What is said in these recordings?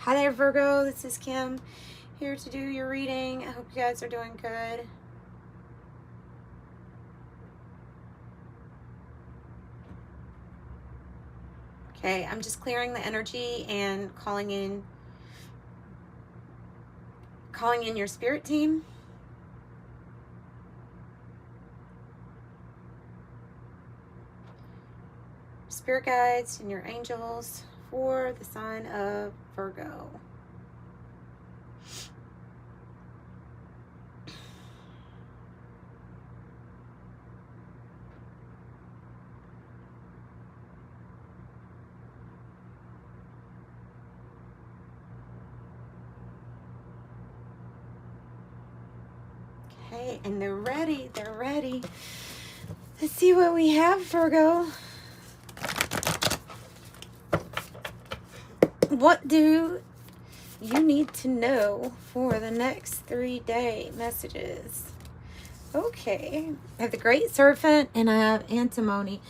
Hi there, Virgo. This is Kim here to do your reading. I hope you guys are doing good. Okay, I'm just clearing the energy and calling in your spirit team. Spirit guides and your angels for the sign of Virgo. Okay, and they're ready. They're ready. Let's see what we have, Virgo. What do you need to know for the next 3-day messages? Okay, I have the Great Serpent and I have Antimony.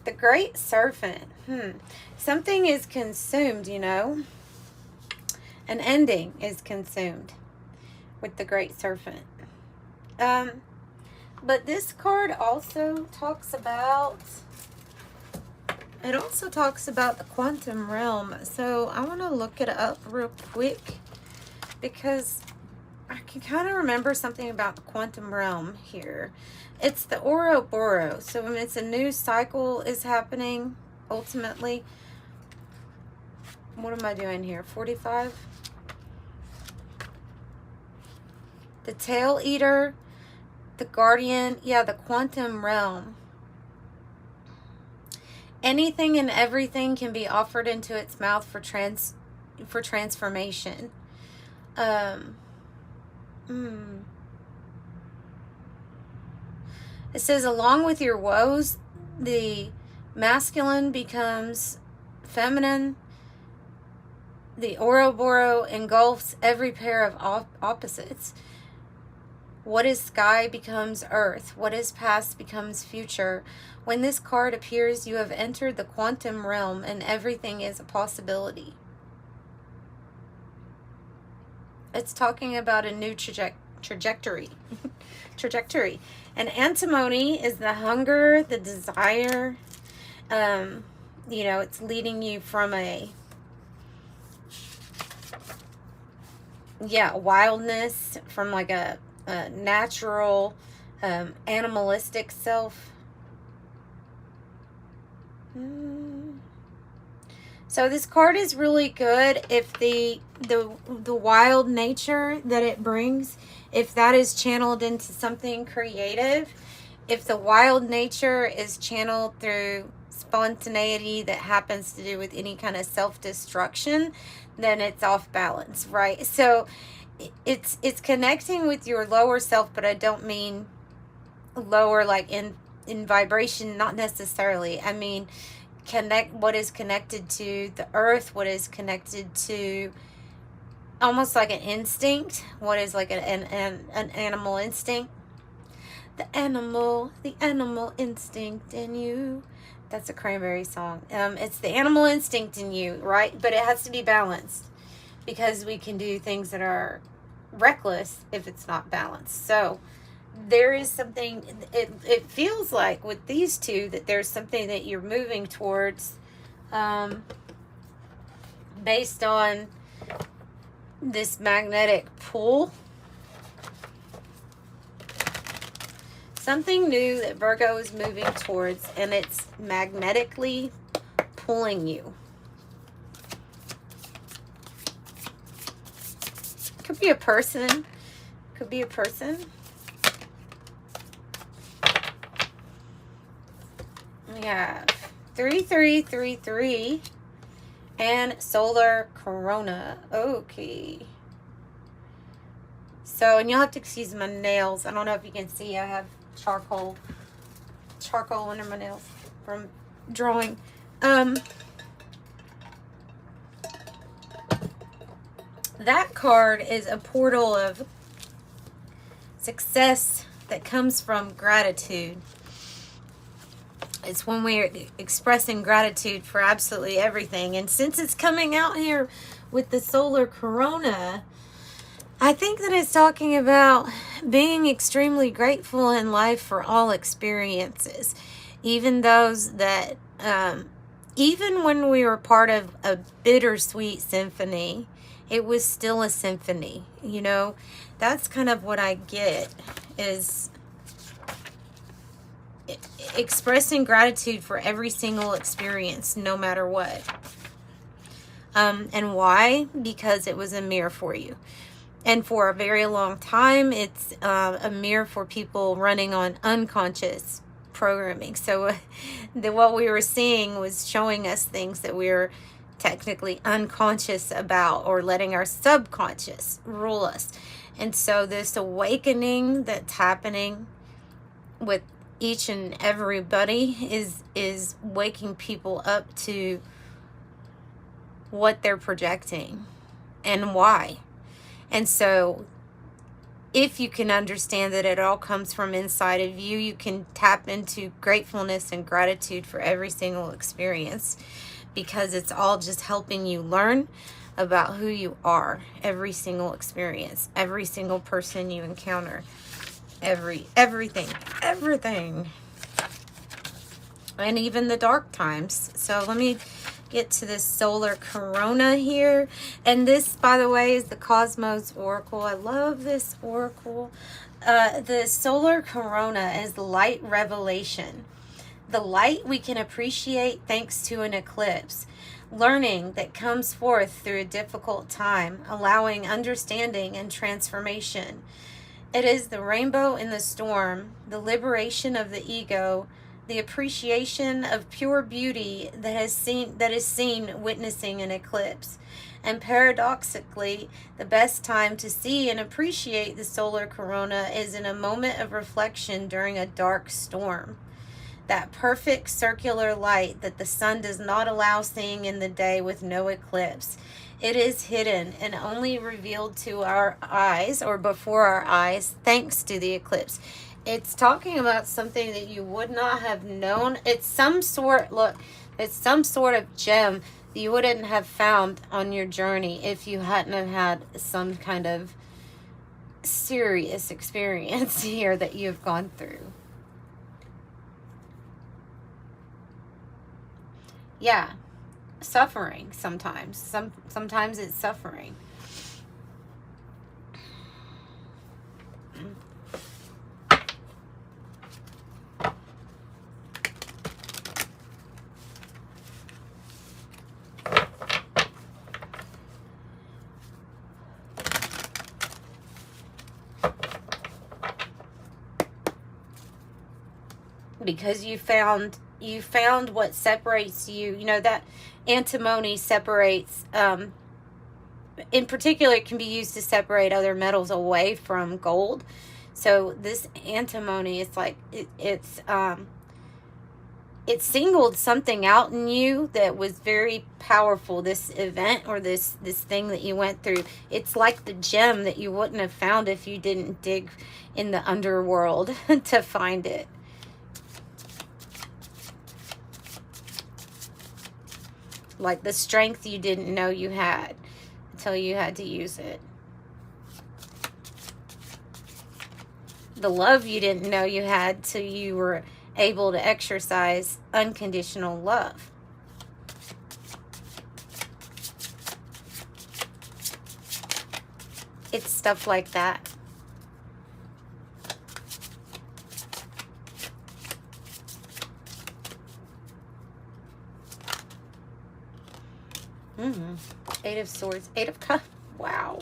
The Great Serpent. Something is consumed, you know. An ending is consumed with the Great Serpent. But this card also talks about... It also talks about the quantum realm. So I want to look it up real quick because I can kind of remember something about the quantum realm here. It's the Ouroboros. So I mean, it's a new cycle is happening ultimately. What am I doing here? 45? The Tail Eater, the Guardian, yeah, the quantum realm. Anything and everything can be offered into its mouth for transformation. It says, along with your woes, the masculine becomes feminine. The Ouroboros engulfs every pair of opposites. What is sky becomes earth. What is past becomes future. When this card appears, you have entered the quantum realm and everything is a possibility. It's talking about a new trajectory. Trajectory. And antimony is the hunger, the desire. You know, it's leading you from a... wildness, from like a natural, animalistic self. So this card is really good if the wild nature that it brings, if that is channeled into something creative, if the wild nature is channeled through spontaneity that happens to do with any kind of self-destruction, then it's off balance, right? So it's connecting with your lower self, but I don't mean lower like in vibration, not necessarily. I mean connect what is connected to the earth, what is connected to almost like an instinct, what is like an animal instinct. The animal instinct in you. That's a Cranberry song. It's the animal instinct in you, right? But it has to be balanced because we can do things that are reckless if it's not balanced. So there is something, it feels like with these two that there's something that you're moving towards based on this magnetic pull. Something new that Virgo is moving towards, and it's magnetically pulling you. Could be a person. Could be a person. We have 3333 and solar corona. Okay. So, and you'll have to excuse my nails. I don't know if you can see. I have charcoal under my nails from drawing. That card is a portal of success that comes from gratitude. It's when we're expressing gratitude for absolutely everything. And since it's coming out here with the solar corona, I think that it's talking about being extremely grateful in life for all experiences, even those that, even when we were part of a bittersweet symphony, it was still a symphony. You know, that's kind of what I get, is expressing gratitude for every single experience, no matter what. And why? Because it was a mirror for you. And for a very long time, it's a mirror for people running on unconscious programming. So what we were seeing was showing us things that we were technically unconscious about, or letting our subconscious rule us. And so this awakening that's happening with each and everybody is waking people up to what they're projecting and why. And so if you can understand that it all comes from inside of you, you can tap into gratefulness and gratitude for every single experience, because it's all just helping you learn about who you are. Every single experience, every single person you encounter, everything, and even the dark times. So let me get to this solar corona here. And this, by the way, is the Cosmos Oracle. I love this oracle. The solar corona is light revelation. The light we can appreciate thanks to an eclipse. Learning that comes forth through a difficult time, allowing understanding and transformation. It is the rainbow in the storm, the liberation of the ego, the appreciation of pure beauty that is seen witnessing an eclipse. And paradoxically, the best time to see and appreciate the solar corona is in a moment of reflection during a dark storm. That perfect circular light that the sun does not allow seeing in the day with no eclipse. It is hidden and only revealed to our eyes, or before our eyes, thanks to the eclipse. It's talking about something that you would not have known. It's some sort, look, it's some sort of gem that you wouldn't have found on your journey if you hadn't have had some kind of serious experience here that you've gone through. Yeah, suffering sometimes. Sometimes it's suffering. Because you found what separates you. You know, that antimony separates, in particular, it can be used to separate other metals away from gold. So this antimony, it's like it singled something out in you that was very powerful. This event, or this thing that you went through, it's like the gem that you wouldn't have found if you didn't dig in the underworld to find it. Like the strength you didn't know you had until you had to use it. The love you didn't know you had till you were able to exercise unconditional love. It's stuff like that. Eight of Swords, Eight of Cups. Wow.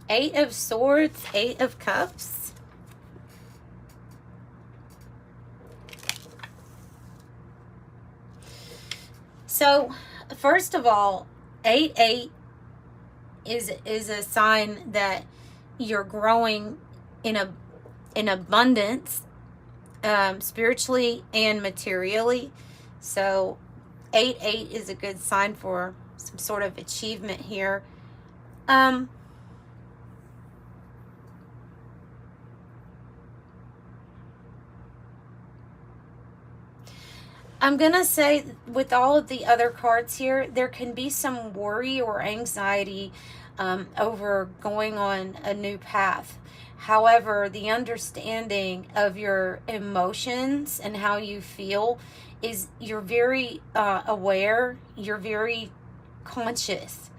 Eight of Swords, Eight of Cups. So, first of all, 8-8 is a sign that you're growing in abundance. Spiritually and materially. So 8-8 is a good sign for some sort of achievement here. I'm going to say with all of the other cards here, there can be some worry or anxiety over going on a new path. However, the understanding of your emotions and how you feel is you're very aware, you're very conscious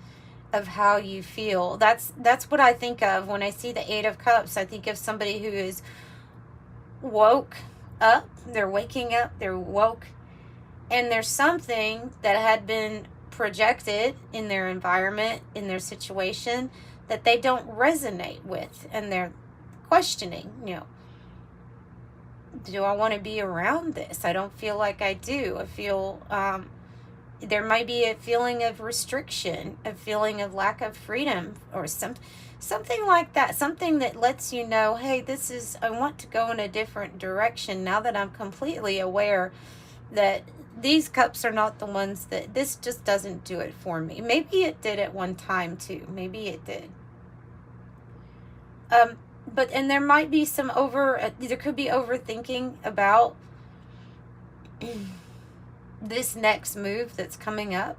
of how you feel. That's what I think of when I see the Eight of Cups. I think of somebody who is woke up, they're waking up, they're woke, and there's something that had been projected in their environment, in their situation, that they don't resonate with, and they're questioning, do I want to be around this? I don't feel like I do. I feel there might be a feeling of restriction, a feeling of lack of freedom, or something like that. Something that lets you know, hey, I want to go in a different direction now that I'm completely aware that these cups are not the ones that, this just doesn't do it for me. Maybe it did at one time too. Maybe it did. And there might be some there could be overthinking about this next move that's coming up.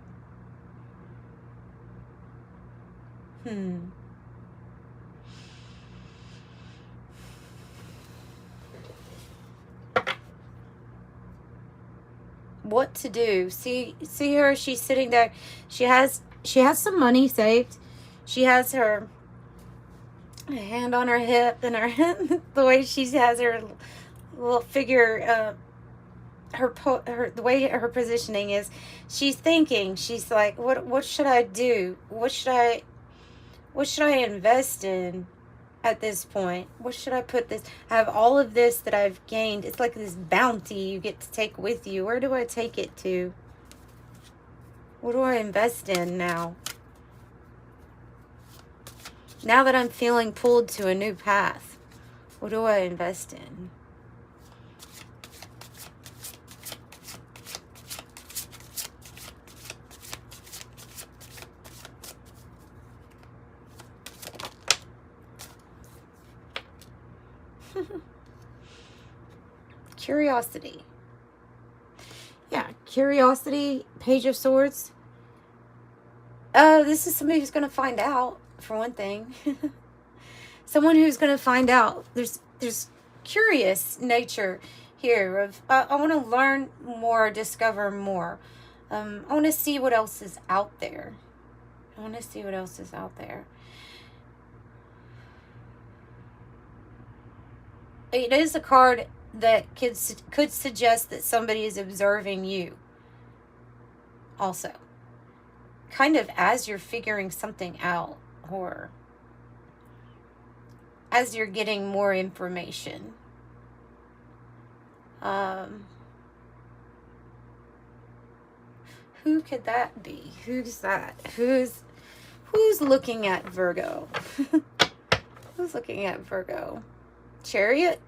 What to do? See her, she's sitting there. She has some money saved. She has her hand on her hip, and her the way she has her little figure, the way her positioning is, she's thinking. She's like, what should I do? What should I invest in at this point? What should I put this? I have all of this that I've gained. It's like this bounty you get to take with you. Where do I take it to? What do I invest in now? Now that I'm feeling pulled to a new path, what do I invest in? Curiosity. Yeah, curiosity, Page of Swords. This is somebody who's going to find out, for one thing. Someone who's going to find out. There's curious nature here of I want to learn more, discover more. I want to see what else is out there. It is a card that could suggest that somebody is observing you also, kind of as you're figuring something out, or as you're getting more information. Who could that be? Who's that? Who's looking at Virgo? Who's looking at Virgo? Chariot?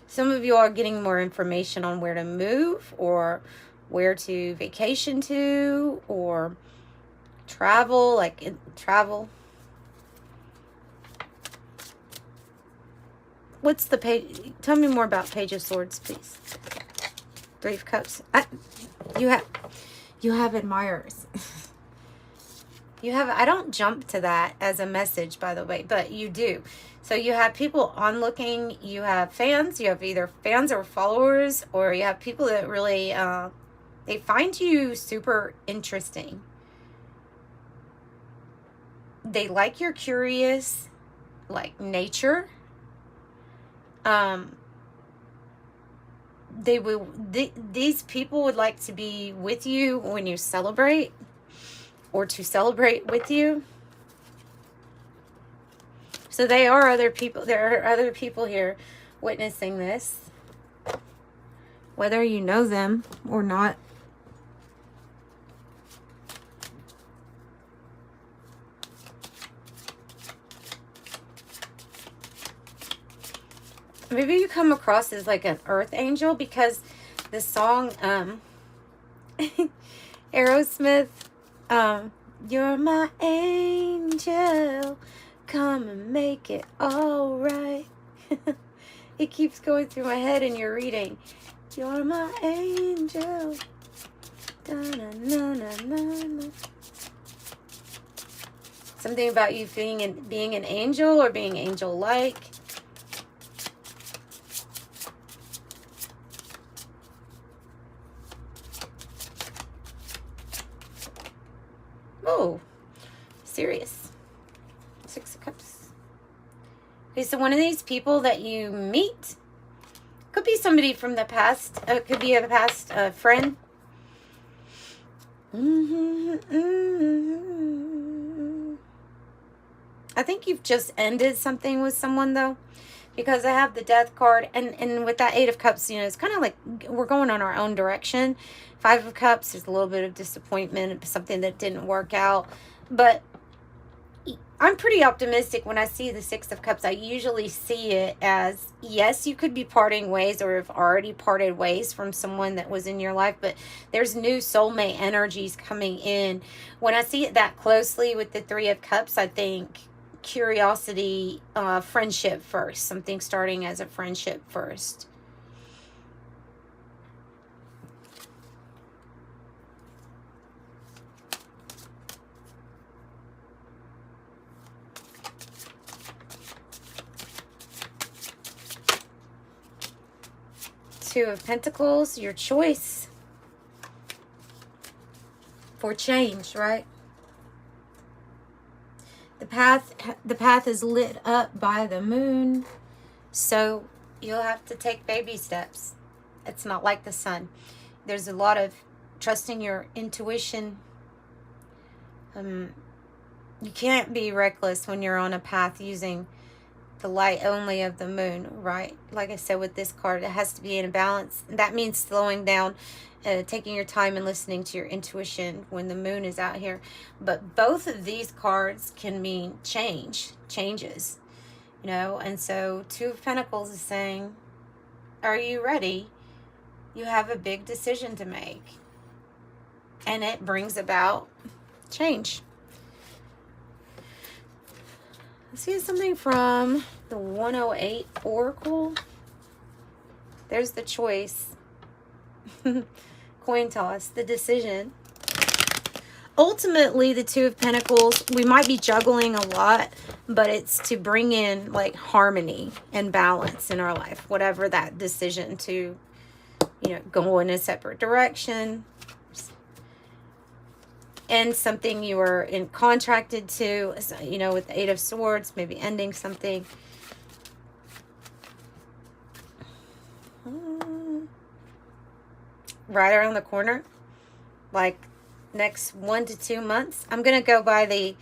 Some of you are getting more information on where to move, or where to vacation to, or travel, travel. What's the page? Tell me more about Page of Swords, please. Three of Cups. You have admirers. I don't jump to that as a message, by the way, but you do. So you have people onlooking, you have fans, you have either fans or followers, or you have people that really, they find you super interesting. They like your curious, nature. These people would like to be with you when you celebrate, or to celebrate with you. So there are other people here witnessing this, whether you know them or not. Maybe you come across as like an earth angel, because the song Aerosmith, you're my angel, come and make it all right. It keeps going through my head in your reading. You're my angel. Da-na-na-na-na-na. Something about you being an angel or being angel-like. Oh, serious. 6 of Cups. Okay, so one of these people that you meet could be somebody from the past. It could be a past friend. I think you've just ended something with someone, though, because I have the Death card, and with that 8 of Cups, you know, it's kind of like we're going on our own direction. 5 of Cups is a little bit of disappointment, something that didn't work out, but I'm pretty optimistic when I see the 6 of Cups. I usually see it as, yes, you could be parting ways or have already parted ways from someone that was in your life, but there's new soulmate energies coming in. When I see it that closely with the 3 of Cups, I think curiosity, friendship first. Something starting as a friendship first. Two of Pentacles, your choice for change, right? The path is lit up by the moon, so you'll have to take baby steps. It's not like the sun. There's a lot of trusting your intuition. You can't be reckless when you're on a path using the light only of the moon, right? Like I said with this card, it has to be in a balance. That means slowing down, taking your time and listening to your intuition when the moon is out here. But both of these cards can mean changes, you know. And so 2 of Pentacles is saying, are you ready? You have a big decision to make, and it brings about change. Let's see something from the 108 Oracle. There's the choice. Coin toss, the decision. Ultimately, the 2 of Pentacles, we might be juggling a lot, but it's to bring in like harmony and balance in our life. Whatever that decision to, you know, go in a separate direction. And something you were contracted to, you know, with the 8 of Swords, maybe ending something. Right around the corner, like next 1 to 2 months. I'm going to go by it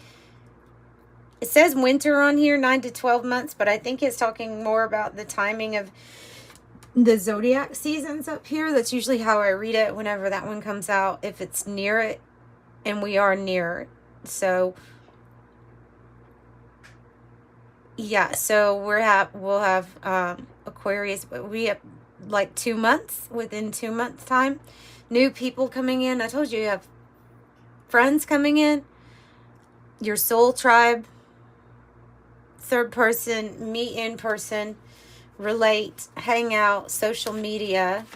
says winter on here, 9 to 12 months, but I think it's talking more about the timing of the zodiac seasons up here. That's usually how I read it whenever that one comes out, if it's near it. And we are near. So yeah, so we'll have Aquarius, but we have like 2 months, within 2 months time, new people coming in. I told you have friends coming in, your soul tribe, third person, meet in person, relate, hang out, social media.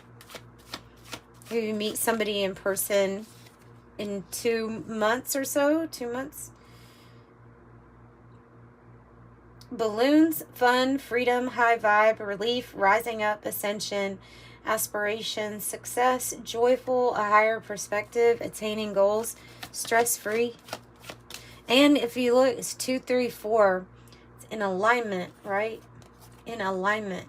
You meet somebody in person in 2 months or so, 2 months. Balloons, fun, freedom, high vibe, relief, rising up, ascension, aspiration, success, joyful, a higher perspective, attaining goals, stress-free. And if you look, it's 2, 3, 4. It's in alignment, right? In alignment.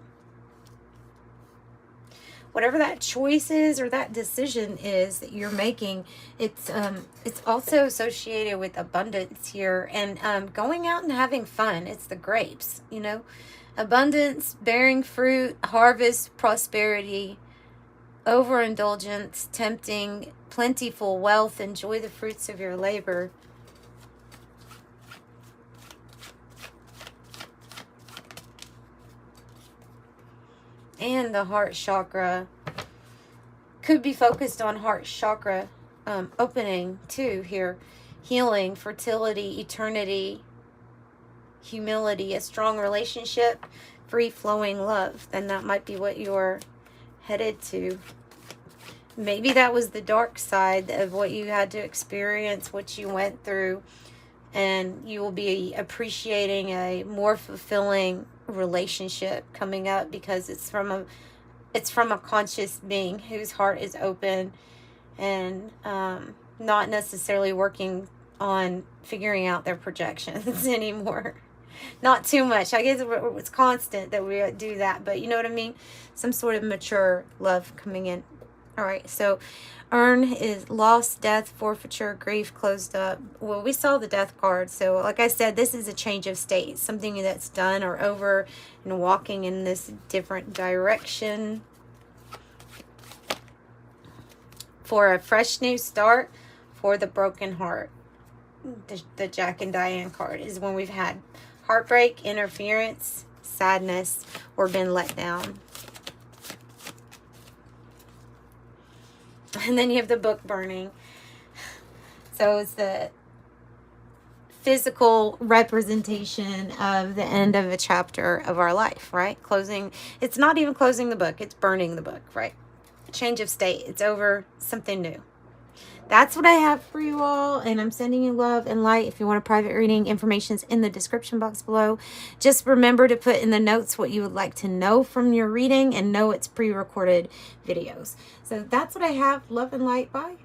Whatever that choice is or that decision is that you're making, it's also associated with abundance here and going out and having fun. It's the grapes, you know, abundance, bearing fruit, harvest, prosperity, overindulgence, tempting, plentiful wealth. Enjoy the fruits of your labor. And the heart chakra could be focused on heart chakra opening too here. Healing, fertility, eternity, humility, a strong relationship, free-flowing love, then that might be what you're headed to. Maybe that was the dark side of what you had to experience, what you went through, and you will be appreciating a more fulfilling relationship coming up because it's from a conscious being whose heart is open and not necessarily working on figuring out their projections anymore. Not too much. I guess it's constant that we do that, but you know what I mean? Some sort of mature love coming in. All right, so urn is loss, death, forfeiture, grief, closed up. Well, we saw the death card. So like I said, this is a change of state, something that's done or over and walking in this different direction. For a fresh new start, for the broken heart. The Jack and Diane card is when we've had heartbreak, interference, sadness, or been let down. And then you have the book burning. So it's the physical representation of the end of a chapter of our life, right? Closing. It's not even closing the book. It's burning the book, right? Change of state. It's over, something new. That's what I have for you all, and I'm sending you love and light. If you want a private reading, information's in the description box below. Just remember to put in the notes what you would like to know from your reading, and know it's pre-recorded videos. So that's what I have. Love and light. Bye.